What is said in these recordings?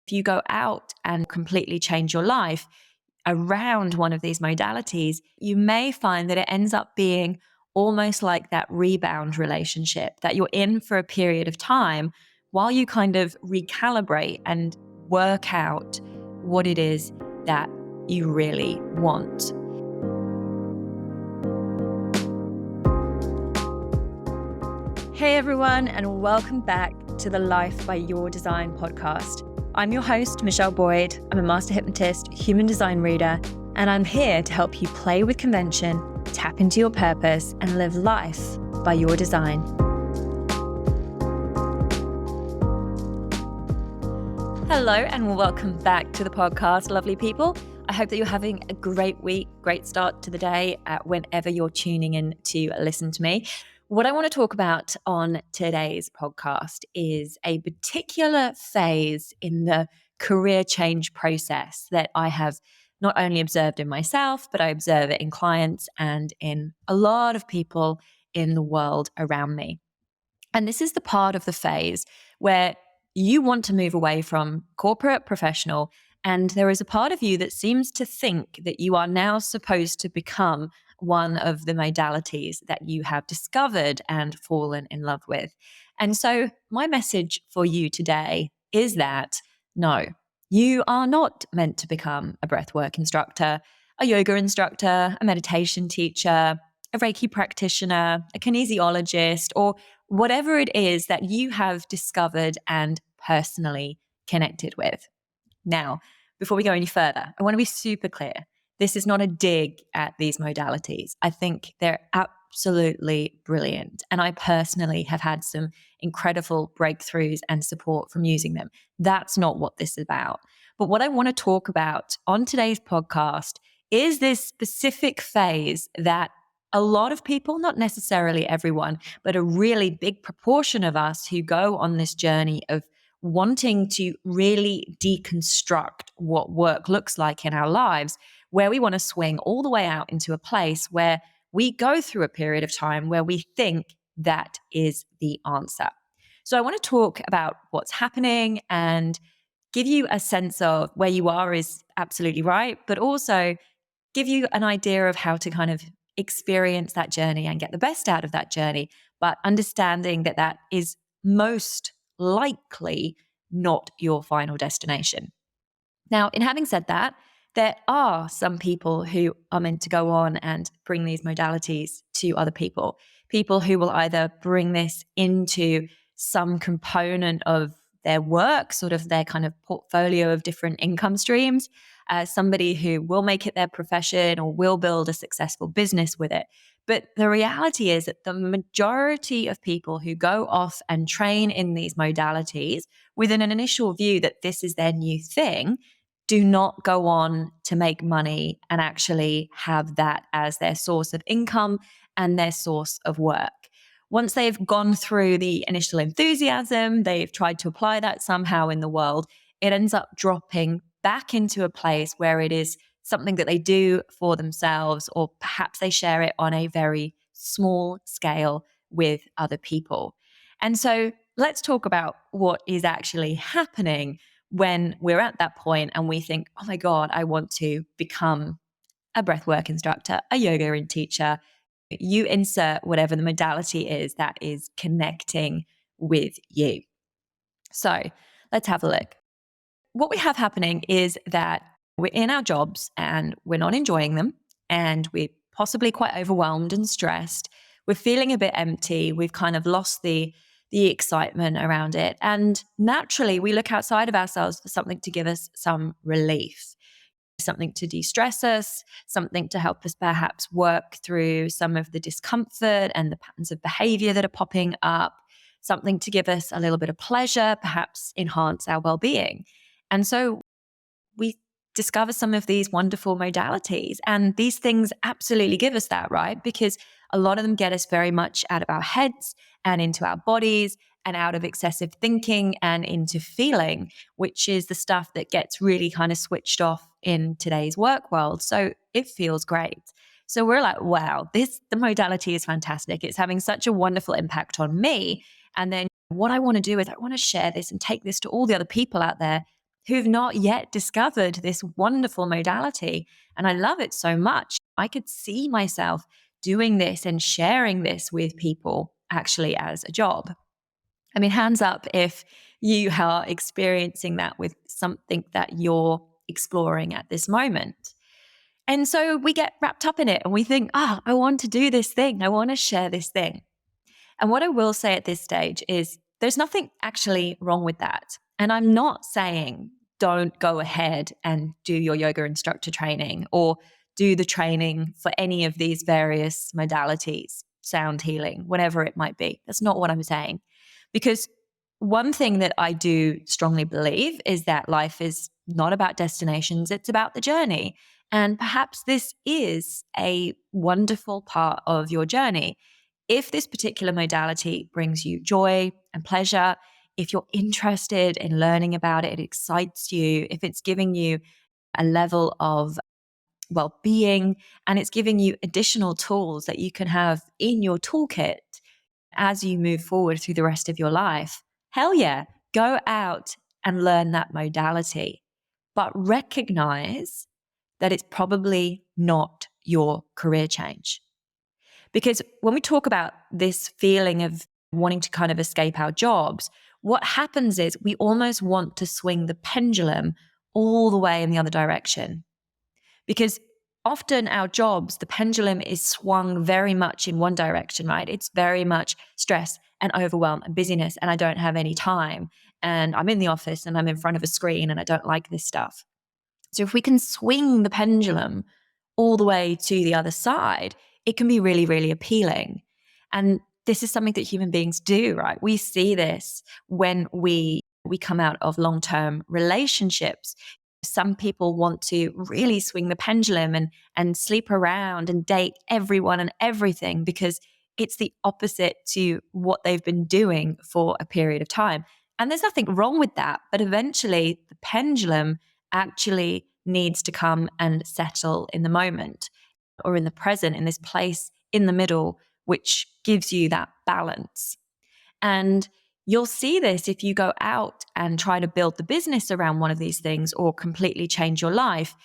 If you go out and completely change your life around one of these modalities, you may find that it ends up being almost like that rebound relationship that you're in for a period of time while you kind of recalibrate and work out what it is that you really want. Hey everyone, and welcome back to the Life by Your Design podcast. I'm your host, Michelle Boyd. I'm a master hypnotist, human design reader, and I'm here to help you play with convention, tap into your purpose, and live life by your design. Hello, and welcome back to the podcast, lovely people. I hope that you're having a great week, great start to the day whenever you're tuning in to listen to me. What I want to talk about on today's podcast is a particular phase in the career change process that I have not only observed in myself, but I observe it in clients and in a lot of people in the world around me. And this is the part of the phase where you want to move away from corporate professional, and there is a part of you that seems to think that you are now supposed to become one of the modalities that you have discovered and fallen in love with. And so my message for you today is that no, you are not meant to become a breathwork instructor, a yoga instructor, a meditation teacher, a reiki practitioner, a kinesiologist, or whatever it is that you have discovered and personally connected with. Now, before we go any further, I want to be super clear. This is not a dig at these modalities. I think they're absolutely brilliant. And I personally have had some incredible breakthroughs and support from using them. That's not what this is about. But what I want to talk about on today's podcast is this specific phase that a lot of people, not necessarily everyone, but a really big proportion of us who go on this journey of wanting to really deconstruct what work looks like in our lives, where we want to swing all the way out into a place where we go through a period of time where we think that is the answer. So I want to talk about what's happening and give you a sense of where you are is absolutely right, but also give you an idea of how to kind of experience that journey and get the best out of that journey, but understanding that that is most likely not your final destination. Now, in having said that, there are some people who are meant to go on and bring these modalities to other people, people who will either bring this into some component of their work, sort of their kind of portfolio of different income streams, somebody who will make it their profession or will build a successful business with it. But the reality is that the majority of people who go off and train in these modalities with an initial view that this is their new thing do not go on to make money and actually have that as their source of income and their source of work. Once they've gone through the initial enthusiasm, they've tried to apply that somehow in the world, it ends up dropping back into a place where it is something that they do for themselves, or perhaps they share it on a very small scale with other people. And so let's talk about what is actually happening when we're at that point and we think, oh my God, I want to become a breathwork instructor, a yoga teacher. You insert whatever the modality is that is connecting with you. So let's have a look. What we have happening is that we're in our jobs and we're not enjoying them, and we're possibly quite overwhelmed and stressed. We're feeling a bit empty. We've kind of lost the excitement around it. And naturally, we look outside of ourselves for something to give us some relief, something to de-stress us, something to help us perhaps work through some of the discomfort and the patterns of behavior that are popping up, something to give us a little bit of pleasure, perhaps enhance our well-being. And so we discover some of these wonderful modalities, and these things absolutely give us that, right? Because a lot of them get us very much out of our heads and into our bodies and out of excessive thinking and into feeling, which is the stuff that gets really kind of switched off in today's work world. So it feels great. So we're like, wow, the modality is fantastic. It's having such a wonderful impact on me. And then what I want to do is I want to share this and take this to all the other people out there who've not yet discovered this wonderful modality. And I love it so much. I could see myself doing this and sharing this with people actually as a job. I mean, hands up if you are experiencing that with something that you're exploring at this moment. And so we get wrapped up in it and we think, I want to do this thing. I want to share this thing. And what I will say at this stage is there's nothing actually wrong with that. And I'm not saying don't go ahead and do your yoga instructor training or do the training for any of these various modalities, sound healing, whatever it might be. That's not what I'm saying. Because one thing that I do strongly believe is that life is not about destinations, it's about the journey. And perhaps this is a wonderful part of your journey. If this particular modality brings you joy and pleasure, if you're interested in learning about it, it excites you, if it's giving you a level of well-being and it's giving you additional tools that you can have in your toolkit as you move forward through the rest of your life, hell yeah, go out and learn that modality. But recognize that it's probably not your career change. Because when we talk about this feeling of wanting to kind of escape our jobs, what happens is we almost want to swing the pendulum all the way in the other direction. Because often our jobs, the pendulum is swung very much in one direction, right? It's very much stress and overwhelm and busyness, and I don't have any time. And I'm in the office and I'm in front of a screen and I don't like this stuff. So if we can swing the pendulum all the way to the other side, it can be really, really appealing. And this is something that human beings do, right? We see this when we come out of long-term relationships. Some people want to really swing the pendulum and sleep around and date everyone and everything because it's the opposite to what they've been doing for a period of time. And there's nothing wrong with that. But eventually the pendulum actually needs to come and settle in the moment or in the present, in this place in the middle, which gives you that balance. And you'll see this if you go out and try to build the business around one of these things or completely change your life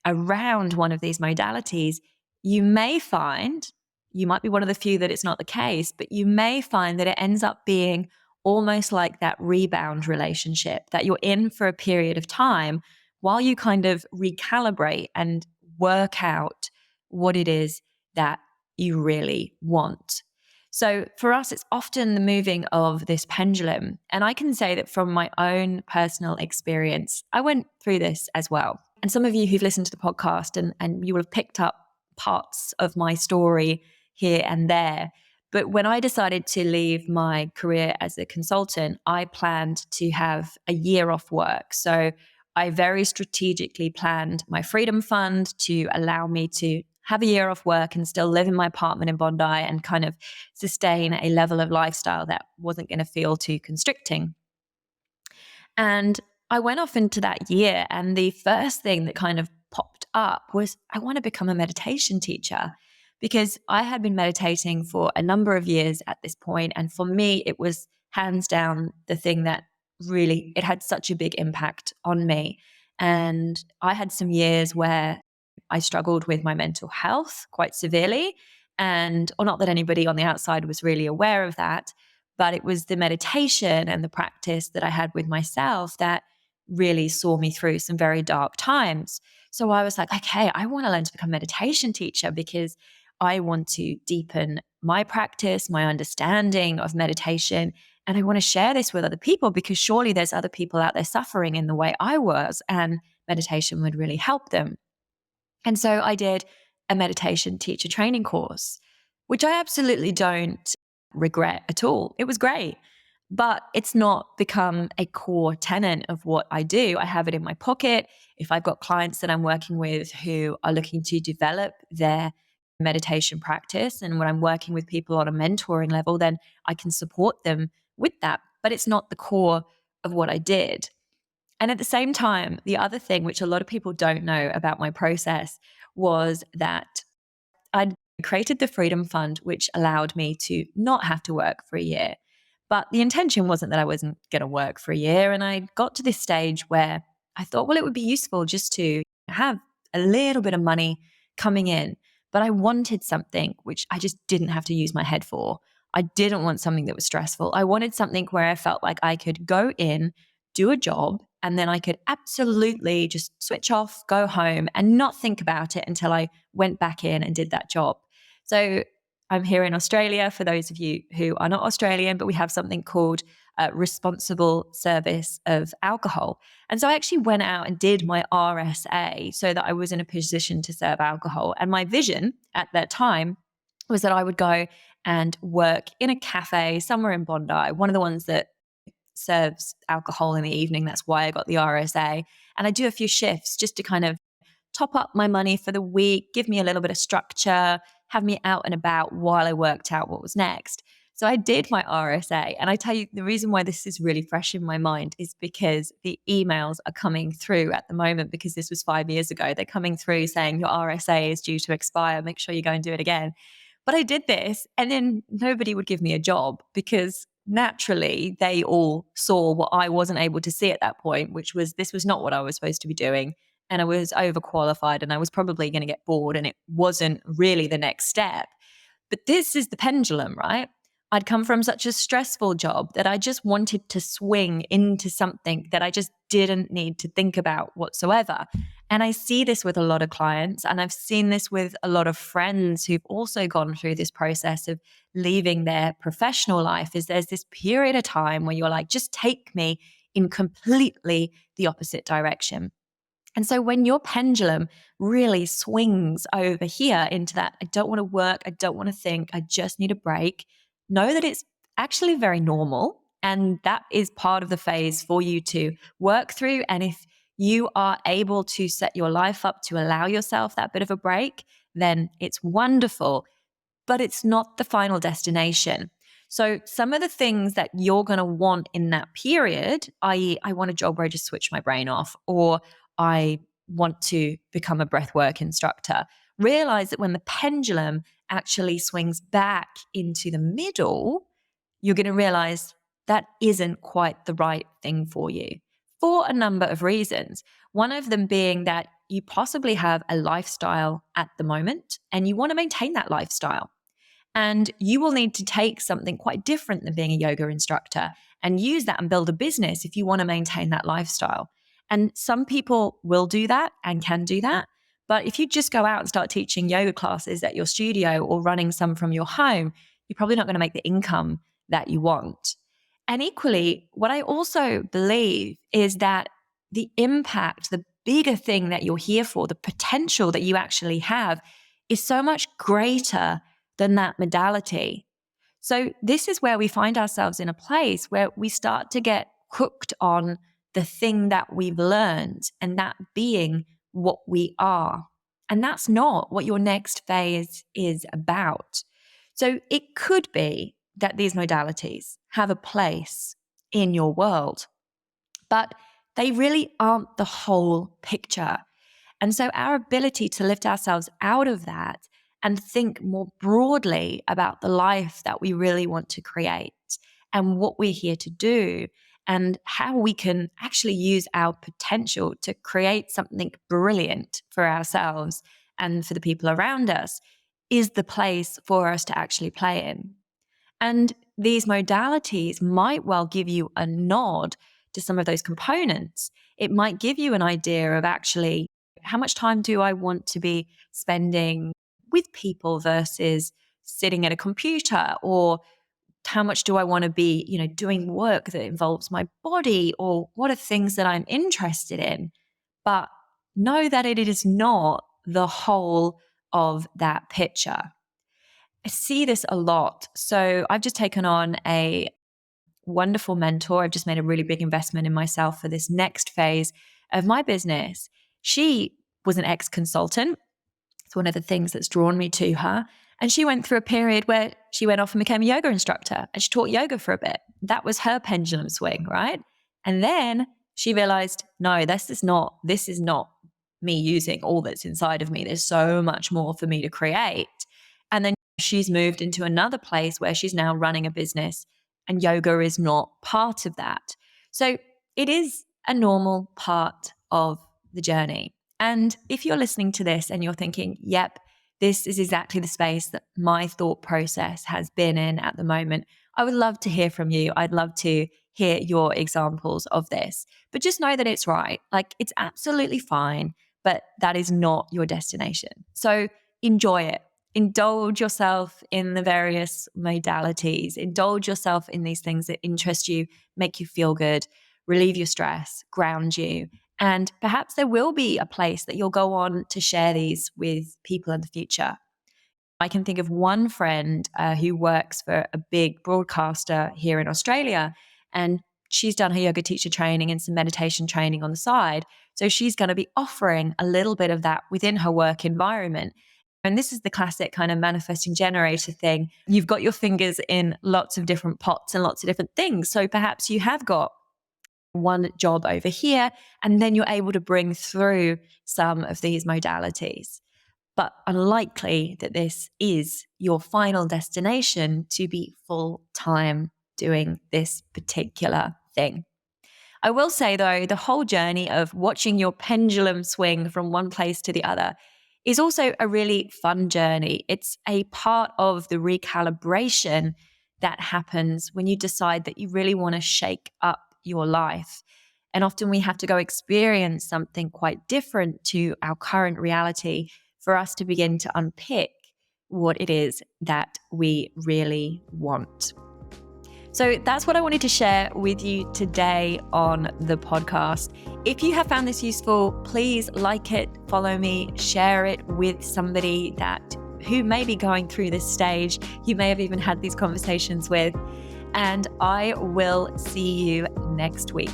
around one of these modalities. You may find, you might be one of the few that it's not the case, but you may find that it ends up being almost like that rebound relationship that you're in for a period of time while you kind of recalibrate and work out what it is that you really want. So for us, it's often the moving of this pendulum. And I can say that from my own personal experience, I went through this as well. And some of you who've listened to the podcast and you will have picked up parts of my story here and there. But when I decided to leave my career as a consultant, I planned to have a year off work. So I very strategically planned my freedom fund to allow me to have a year off work and still live in my apartment in Bondi and kind of sustain a level of lifestyle that wasn't going to feel too constricting. And I went off into that year, and the first thing that kind of popped up was I want to become a meditation teacher because I had been meditating for a number of years at this point. And for me, it was hands down the thing that really, it had such a big impact on me. And I had some years where I struggled with my mental health quite severely. And, or not that anybody on the outside was really aware of that, but it was the meditation and the practice that I had with myself that really saw me through some very dark times. So I was like, okay, I want to learn to become a meditation teacher because I want to deepen my practice, my understanding of meditation. And I want to share this with other people because surely there's other people out there suffering in the way I was, and meditation would really help them. And so I did a meditation teacher training course, which I absolutely don't regret at all. It was great, but it's not become a core tenet of what I do. I have it in my pocket. If I've got clients that I'm working with who are looking to develop their meditation practice, and when I'm working with people on a mentoring level, then I can support them with that. But it's not the core of what I did. And at the same time, the other thing, which a lot of people don't know about my process, was that I'd created the Freedom Fund, which allowed me to not have to work for a year. But the intention wasn't that I wasn't going to work for a year. And I got to this stage where I thought, well, it would be useful just to have a little bit of money coming in. But I wanted something which I just didn't have to use my head for. I didn't want something that was stressful. I wanted something where I felt like I could go in, do a job, and then I could absolutely just switch off, go home, and not think about it until I went back in and did that job. So I'm here in Australia. For those of you who are not Australian, but we have something called responsible service of alcohol. And so I actually went out and did my RSA so that I was in a position to serve alcohol. And my vision at that time was that I would go and work in a cafe somewhere in Bondi, one of the ones that serves alcohol in the evening. That's why I got the RSA. And I do a few shifts just to kind of top up my money for the week, give me a little bit of structure, have me out and about while I worked out what was next. So I did my RSA. And I tell you, the reason why this is really fresh in my mind is because the emails are coming through at the moment, because this was 5 years ago. They're coming through saying your RSA is due to expire. Make sure you go and do it again. But I did this, and then nobody would give me a job because naturally they all saw what I wasn't able to see at that point, which was this was not what I was supposed to be doing. And I was overqualified, and I was probably going to get bored, and it wasn't really the next step. But this is the pendulum, right? I'd come from such a stressful job that I just wanted to swing into something that I just didn't need to think about whatsoever. And I see this with a lot of clients, and I've seen this with a lot of friends who've also gone through this process of leaving their professional life. Is there's this period of time where you're like, just take me in completely the opposite direction. And so when your pendulum really swings over here into that, I don't want to work, I don't want to think, I just need a break, know that it's actually very normal. And that is part of the phase for you to work through. And if you are able to set your life up to allow yourself that bit of a break, then it's wonderful, but it's not the final destination. So some of the things that you're going to want in that period, i.e., I want a job where I just switch my brain off, or I want to become a breathwork instructor. Realize that when the pendulum actually swings back into the middle, you're going to realize that isn't quite the right thing for you for a number of reasons. One of them being that you possibly have a lifestyle at the moment and you want to maintain that lifestyle. And you will need to take something quite different than being a yoga instructor and use that and build a business if you want to maintain that lifestyle. And some people will do that and can do that. But if you just go out and start teaching yoga classes at your studio or running some from your home, you're probably not going to make the income that you want. And equally, what I also believe is that the impact, the bigger thing that you're here for, the potential that you actually have is so much greater than that modality. So this is where we find ourselves in a place where we start to get hooked on the thing that we've learned, and that being what we are. And that's not what your next phase is about. So it could be that these modalities have a place in your world, but they really aren't the whole picture. And so our ability to lift ourselves out of that and think more broadly about the life that we really want to create and what we're here to do and how we can actually use our potential to create something brilliant for ourselves and for the people around us is the place for us to actually play in. And these modalities might well give you a nod to some of those components. It might give you an idea of actually how much time do I want to be spending with people versus sitting at a computer, or how much do I want to be, doing work that involves my body, or what are things that I'm interested in. But know that it is not the whole of that picture. I see this a lot. So I've just taken on a wonderful mentor. I've just made a really big investment in myself for this next phase of my business. She was an ex-consultant. It's one of the things that's drawn me to her. And she went through a period where she went off and became a yoga instructor, and she taught yoga for a bit. That was her pendulum swing, right? And then she realized, no, this is not me using all that's inside of me. There's so much more for me to create. And then she's moved into another place where she's now running a business, and yoga is not part of that. So it is a normal part of the journey. And if you're listening to this and you're thinking, yep, this is exactly the space that my thought process has been in at the moment, I would love to hear from you. I'd love to hear your examples of this. But just know that it's right. Like, it's absolutely fine, but that is not your destination. So enjoy it. Indulge yourself in the various modalities. Indulge yourself in these things that interest you, make you feel good, relieve your stress, ground you. And perhaps there will be a place that you'll go on to share these with people in the future. I can think of one friend who works for a big broadcaster here in Australia, and she's done her yoga teacher training and some meditation training on the side. So she's going to be offering a little bit of that within her work environment. And this is the classic kind of manifesting generator thing. You've got your fingers in lots of different pots and lots of different things. So perhaps you have got one job over here, and then you're able to bring through some of these modalities. But unlikely that this is your final destination to be full time doing this particular thing. I will say, though, the whole journey of watching your pendulum swing from one place to the other is also a really fun journey. It's a part of the recalibration that happens when you decide that you really want to shake up your life. And often we have to go experience something quite different to our current reality for us to begin to unpick what it is that we really want. So that's what I wanted to share with you today on the podcast. If you have found this useful, please like it, follow me, share it with somebody who may be going through this stage. You may have even had these conversations with, and I will see you next week.